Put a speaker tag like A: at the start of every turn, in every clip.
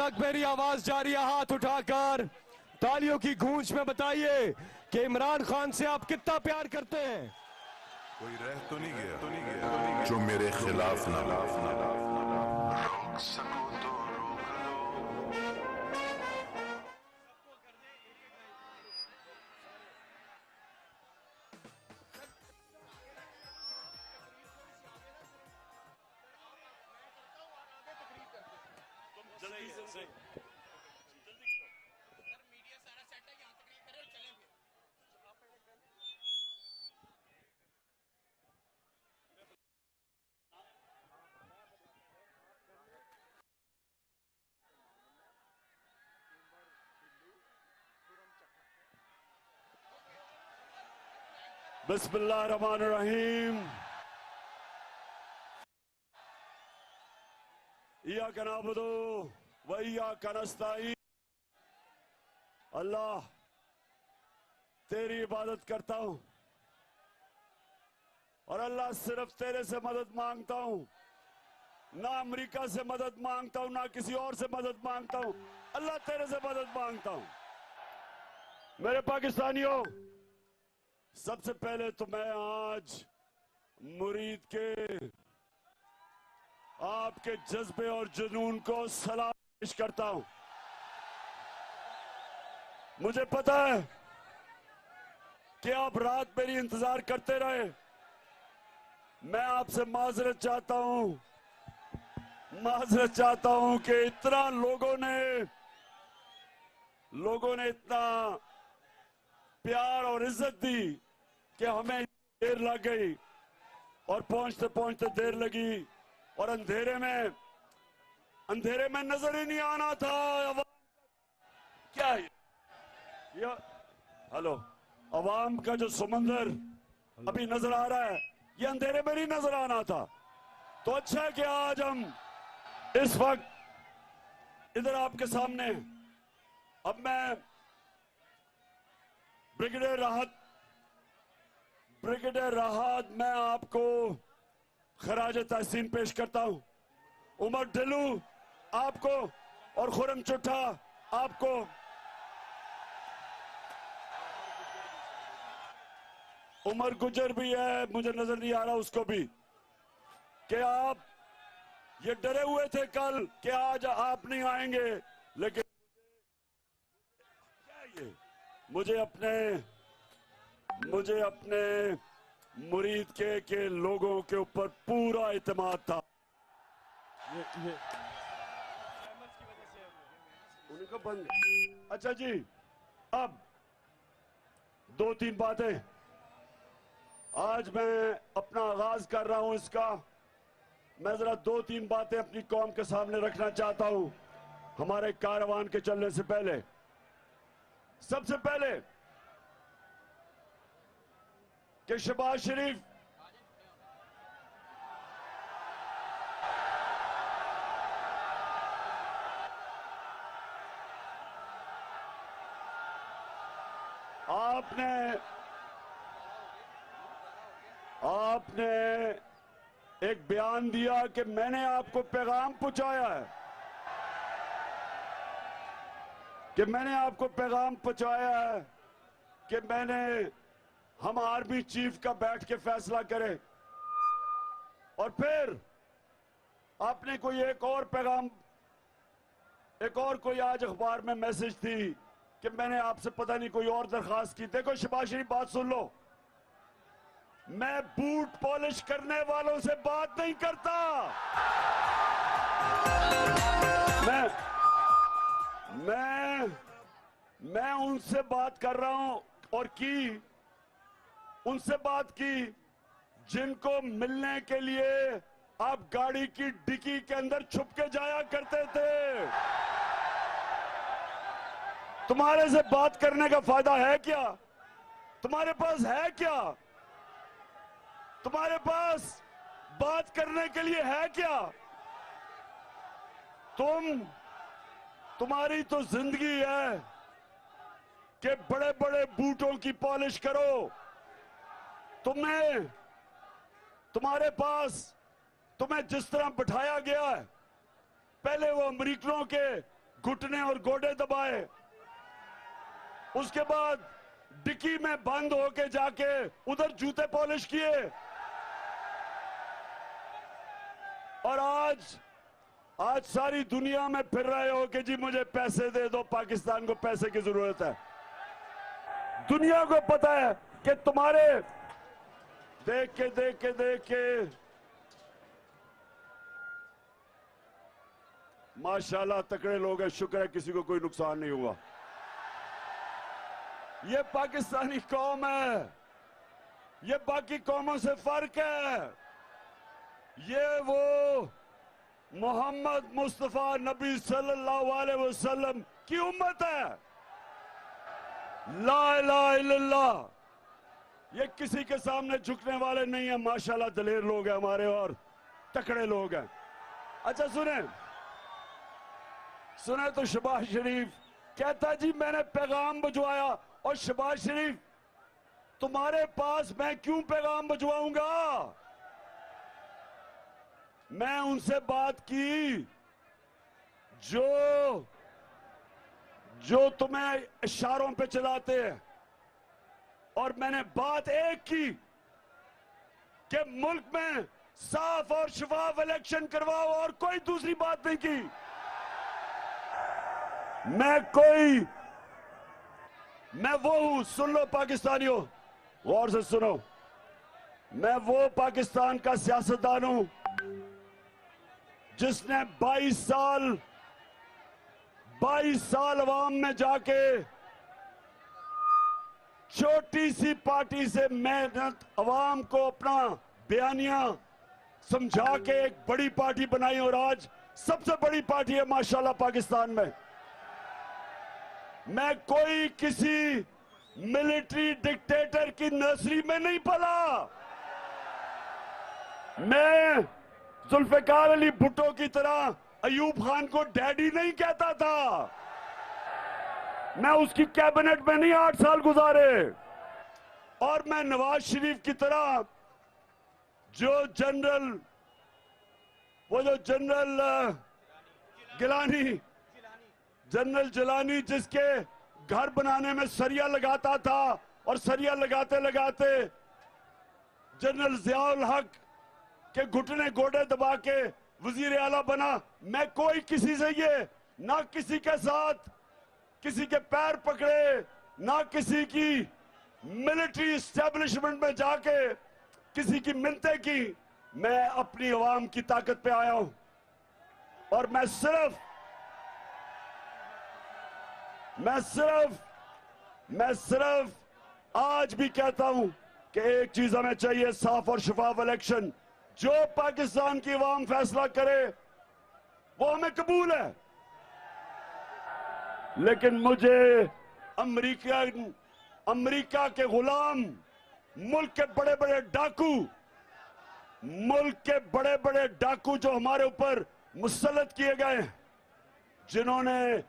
A: तक मेरी आवाज जा रही है हाथ उठाकर तालियों की गूंज में बताइए कि इमरान खान से आप कितना प्यार करते हैं।
B: कोई रह तो नहीं गया जो मेरे खिलाफ ना रोक सको तो रोक लो।
C: जल्दी से बिस्मिल्लाहिर्रहमानिर्रहीम। इय्याका नअबुदु व इय्याका नस्तईन। अल्लाह तेरी इबादत करता हूं और अल्लाह सिर्फ तेरे से मदद मांगता हूं, ना अमेरिका से मदद मांगता हूं, ना किसी और से मदद मांगता हूं। अल्लाह तेरे से मदद मांगता हूं। मेरे पाकिस्तानियों, सबसे पहले तो मैं आज मुरीद के आपके जज्बे और जुनून को सलाम पेश करता हूं। मुझे पता है कि आप रात मेरी इंतजार करते रहे। मैं आपसे माजरत चाहता हूं कि इतना लोगों ने इतना प्यार और इज्जत दी कि हमें देर लग गई और पहुंचते पहुंचते देर लगी और अंधेरे में नजर ही नहीं आना था। क्या है ये? हेलो, अवाम का जो समंदर अभी नजर आ रहा है, ये अंधेरे में नहीं नजर आना था। तो अच्छा है कि आज हम इस वक्त इधर आपके सामने। अब मैं ब्रिगेडियर राहत मैं आपको खराज तहसीन पेश करता हूं। उमर ढिल्लू आपको और खुरम चुट्ठा आपको। उमर गुजर भी है, मुझे नजर नहीं आ रहा उसको भी, कि आप ये डरे हुए थे कल कि आज आप नहीं आएंगे, लेकिन क्या ये मुझे अपने मुरीद के लोगों के ऊपर पूरा इत्मीनान था। उनका बंद। अच्छा जी, अब 2-3 बातें आज मैं अपना आगाज कर रहा हूं इसका। मैं जरा 2-3 बातें अपनी कौम के सामने रखना चाहता हूं हमारे कारवान के चलने से पहले। सबसे पहले कि शहबाज शरीफ आपने एक बयान दिया कि मैंने आपको पैगाम पहुंचाया है, कि हम आर्मी चीफ का बैठ के फैसला करें। और फिर आपने कोई एक और कोई आज अखबार में मैसेज थी कि मैंने आपसे पता नहीं कोई और दरखास्त की। देखो शहबाज शरीफ, बात सुन लो। मैं बूट पॉलिश करने वालों से बात नहीं करता। मैं उनसे बात कर रहा हूं और उनसे बात की जिनको मिलने के लिए आप गाड़ी की डिक्की के अंदर छुप के जाया करते थे। तुम्हारे से बात करने का फायदा है क्या? तुम्हारे पास है क्या? तुम्हारे पास बात करने के लिए है क्या? तुम्हारी तो जिंदगी है कि बड़े बड़े बूटों की पॉलिश करो। तुम्हें जिस तरह बिठाया गया है, पहले वो अमेरिकनों के घुटने और गोडे दबाए, उसके बाद डिक्की में बंद होके जाके उधर जूते पॉलिश किए, और आज सारी दुनिया में फिर रहे हो कि जी मुझे पैसे दे दो, पाकिस्तान को पैसे की जरूरत है। दुनिया को पता है कि तुम्हारे देख के माशाल्लाह तकड़े लोग हैं, शुक्र है किसी को कोई नुकसान नहीं हुआ। ये पाकिस्तानी कौम है, ये बाकी कौमों से फर्क है। ये वो मोहम्मद मुस्तफा नबी सल्लल्लाहु अलैहि वसल्लम की उम्मत है। ला इलाहा इल्लल्लाह। ये किसी के सामने झुकने वाले नहीं है। माशाल्लाह दलेर लोग हैं हमारे और तकड़े लोग हैं। अच्छा सुने तो शहबाज शरीफ कहता जी मैंने पैगाम भिजवाया, और शहबाज शरीफ तुम्हारे पास मैं क्यों पैगाम भिजवाऊंगा? मैं उनसे बात की जो तुम्हें इशारों पे चलाते हैं, और मैंने बात एक की कि मुल्क में साफ और शफाफ इलेक्शन करवाओ, और कोई दूसरी बात नहीं की। मैं वो हूं, सुन लो पाकिस्तानियों, गौर से सुनो, मैं वो पाकिस्तान का सियासतदान हूं जिसने 22 साल अवाम में जाके छोटी सी पार्टी से मेहनत अवाम को अपना बयानिया समझा के एक बड़ी पार्टी बनाई, और आज सबसे बड़ी पार्टी है माशाल्लाह पाकिस्तान में। मैं कोई किसी मिलिट्री डिक्टेटर की नर्सरी में नहीं पला। मैं जुल्फिकार अली भुट्टो की तरह अयूब खान को डैडी नहीं कहता था। मैं उसकी कैबिनेट में नहीं 8 साल गुजारे, और मैं नवाज शरीफ की तरह जो जनरल जिलानी जिसके घर बनाने में सरिया लगाता था, और सरिया लगाते लगाते जनरल जियाउल हक के घुटने गोडे दबा के वजीर आला बना। मैं कोई किसी से ये ना किसी के साथ किसी के पैर पकड़े, ना किसी की मिलिट्री एस्टेब्लिशमेंट में जाके किसी की मिन्नतें की। मैं अपनी आवाम की ताकत पे आया हूं, और मैं सिर्फ आज भी कहता हूं कि एक चीज हमें चाहिए, साफ और शफाफ इलेक्शन। जो पाकिस्तान की आवाम फैसला करे वो हमें कबूल है, लेकिन मुझे अमेरिका के गुलाम, मुल्क के बड़े बड़े डाकू जो हमारे ऊपर मुसल्लत किए गए, जिन्होंने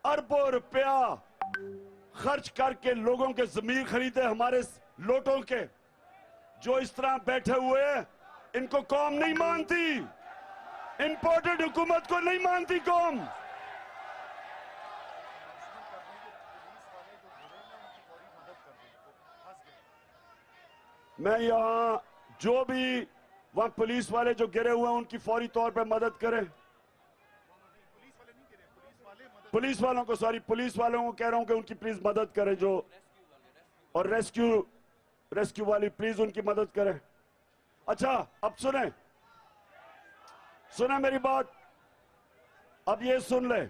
C: अरबों रुपया खर्च करके लोगों के जमीन खरीदे हमारे लोटों के, जो इस तरह बैठे हुए हैं, इनको कौम नहीं मानती। इंपोर्टेड हुकूमत को नहीं मानती कौम। मैं यहां जो भी वहां पुलिस वाले जो गिरे हुए हैं उनकी फौरी तौर पे मदद करें। पुलिस वालों को कह रहा हूं कि उनकी प्लीज मदद करें, जो और रेस्क्यू वाली प्लीज उनकी मदद करें। अच्छा अब सुने मेरी बात, अब ये सुन ले,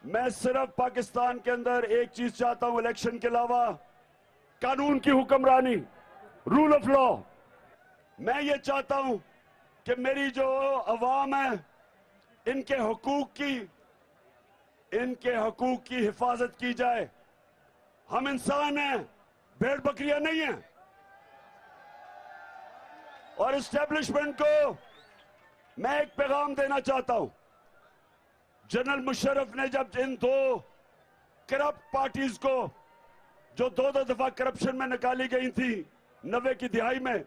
C: मैं सिर्फ पाकिस्तान के अंदर एक चीज चाहता हूं इलेक्शन के अलावा, कानून की हुक्मरानी, रूल ऑफ लॉ। मैं ये चाहता हूं कि मेरी जो अवाम है इनके हकूक की हिफाजत की जाए। हम इंसान हैं, भेड़ बकरियां नहीं हैं। और एस्टेब्लिशमेंट को मैं एक पैगाम देना चाहता हूं। जनरल मुशर्रफ ने जब इन 2 करप्ट पार्टीज को, जो 2 दफा करप्शन में निकाली गई थी 90 की दिहाई में,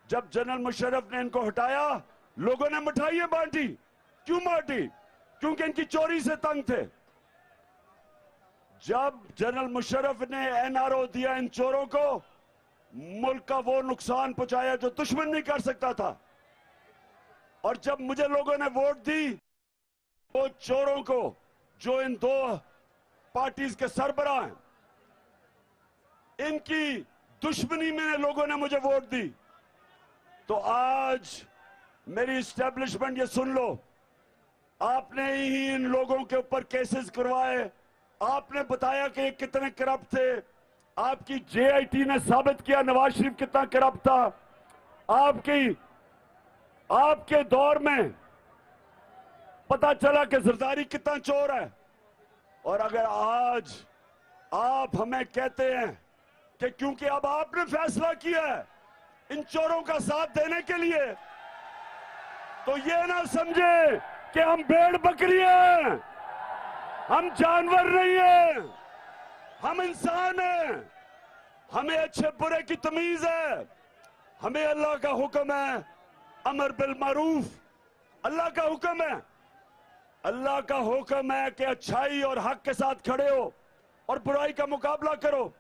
C: जब जनरल मुशर्रफ ने इनको हटाया, लोगों ने मिठाइयां बांटी। क्यों बांटी? क्योंकि इनकी चोरी से तंग थे। जब जनरल मुशर्रफ ने एनआरओ दिया इन चोरों को, मुल्क का वो नुकसान पहुंचाया जो दुश्मन नहीं कर सकता था। और जब मुझे लोगों ने वोट दी, वो चोरों को, जो इन दो पार्टीज के सरबराह हैं, इनकी दुश्मनी में लोगों ने मुझे वोट दी। तो आज मेरी इस्टेब्लिशमेंट, ये सुन लो, आपने ही इन लोगों के ऊपर केसेस करवाए, आपने बताया कि ये कितने करप्ट थे, आपकी जेआईटी ने साबित किया नवाज शरीफ कितना करप्ट था, आपके दौर में पता चला कि जरदारी कितना चोर है। और अगर आज आप हमें कहते हैं कि क्योंकि अब आपने फैसला किया है इन चोरों का साथ देने के लिए, तो ये ना समझे कि हम भेड़ बकरी हैं, हम जानवर नहीं हैं, हम इंसान हैं। हमें अच्छे बुरे की तमीज है। हमें अल्लाह का हुक्म है, अमर बिल मारूफ, अल्लाह का हुक्म है। अल्लाह का हुक्म है कि अच्छाई और हक के साथ खड़े हो और बुराई का मुकाबला करो।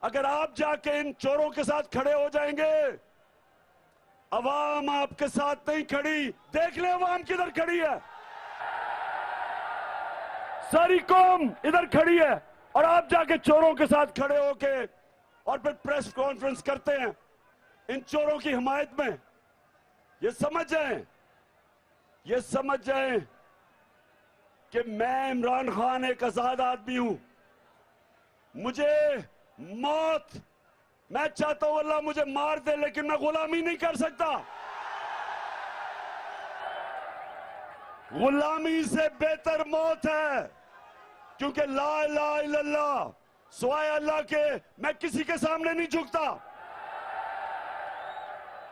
C: अगर आप जाके इन चोरों के साथ खड़े हो जाएंगे, अवाम आपके साथ नहीं खड़ी। देख ले अवाम किधर खड़ी है, सारी कौम इधर खड़ी है, और आप जाके चोरों के साथ खड़े होके और फिर प्रेस कॉन्फ्रेंस करते हैं इन चोरों की हिमायत में। ये समझ जाएं कि मैं इमरान खान एक आजाद आदमी हूं। मुझे मौत, मैं चाहता हूं अल्लाह मुझे मार दे, लेकिन मैं गुलामी नहीं कर सकता। गुलामी से बेहतर मौत है, क्योंकि ला इलाहा इल्लल्लाह, सिवाय अल्लाह के मैं किसी के सामने नहीं झुकता।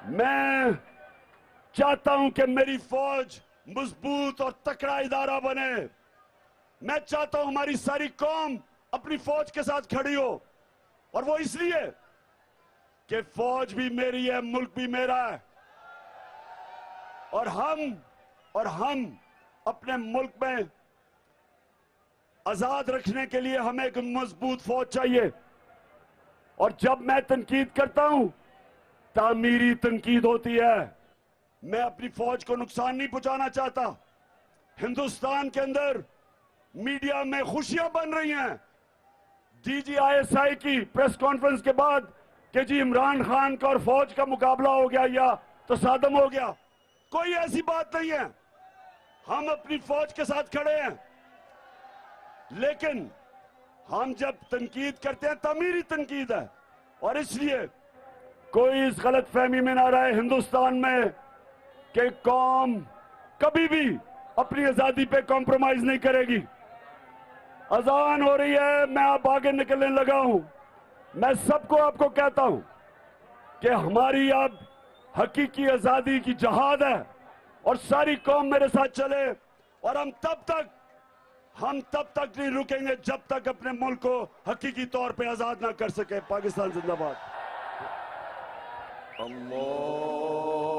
C: मैं चाहता हूं कि मेरी फौज मजबूत और तकड़ा इदारा बने। मैं चाहता हूं हमारी सारी कौम अपनी फौज के साथ खड़ी हो, और वो इसलिए कि फौज भी मेरी है, मुल्क भी मेरा है, और हम अपने मुल्क में आजाद रखने के लिए हमें एक मजबूत फौज चाहिए। और जब मैं तनकीद करता हूं, तामीरी तनकीद होती है। मैं अपनी फौज को नुकसान नहीं पहुंचाना चाहता। हिंदुस्तान के अंदर मीडिया में खुशियां बन रही हैं DGISI की प्रेस कॉन्फ्रेंस के बाद कि जी इमरान खान का और फौज का मुकाबला हो गया या तसादम हो गया। कोई ऐसी बात नहीं है। हम अपनी फौज के साथ खड़े हैं, लेकिन हम जब तनकीद करते हैं तामीरी तनकीद है। और इसलिए कोई इस गलत फहमी में ना रहे हिंदुस्तान में कि कौम कभी भी अपनी आजादी पे कॉम्प्रोमाइज नहीं करेगी। अजान हो रही है, मैं अब आगे निकलने लगा हूं। मैं सबको आपको कहता हूं कि हमारी अब हकीकी आजादी की जहाद है, और सारी कौम मेरे साथ चले, और हम तब तक नहीं रुकेंगे जब तक अपने मुल्क को हकीकी तौर पे आजाद ना कर सके। पाकिस्तान जिंदाबाद। अल्लाह।